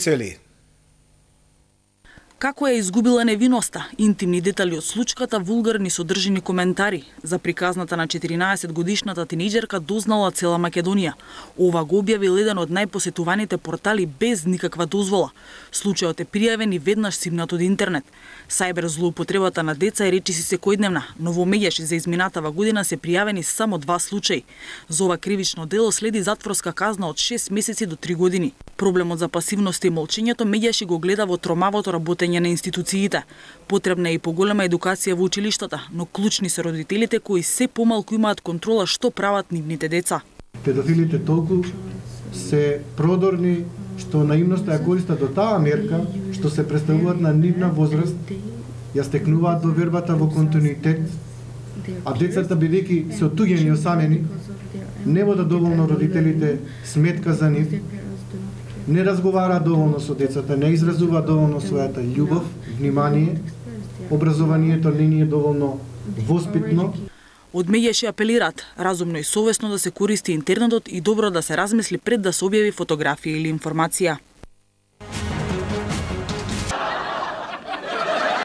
цели. Како е изгубила невиноста, интимни детали од случката, вулгарни содржини коментари. За приказната на 14-годишната тинејџерка дознала цела Македонија. Ова го објавил еден од најпосетуваните портали без никаква дозвола. Случајот е пријавен и веднаш симнат од интернет. Сајбер злоупотребата на деца е речиси секојдневна, но во Меѓаши за изминатава година се пријавени само 2 случаи. За ова кривично дело следи затворска казна од 6 месеци до 3 години. Проблемот за пасивноста и молчењето Меѓаши го гледа во тромавото работење на институциите. Потребна е и поголема едукација во училиштата, но клучни се родителите кои се помалку имаат контрола што прават нивните деца. Педофилите толку се продорни што наивноста ја користат до таа мерка што се представуваат на нивна возраст, ја стекнуваат довербата во континуитет, а децата бидејќи се оттуѓени и осамени, не водат доволно родителите сметка за нив, не разговараат доволно со децата, не изразуваат доволно својата љубов, внимание, образованието не ни е доволно воспитно. Од Меѓаши апелираат разумно и совесно да се користи интернетот и добро да се размисли пред да се објави фотографија или информација.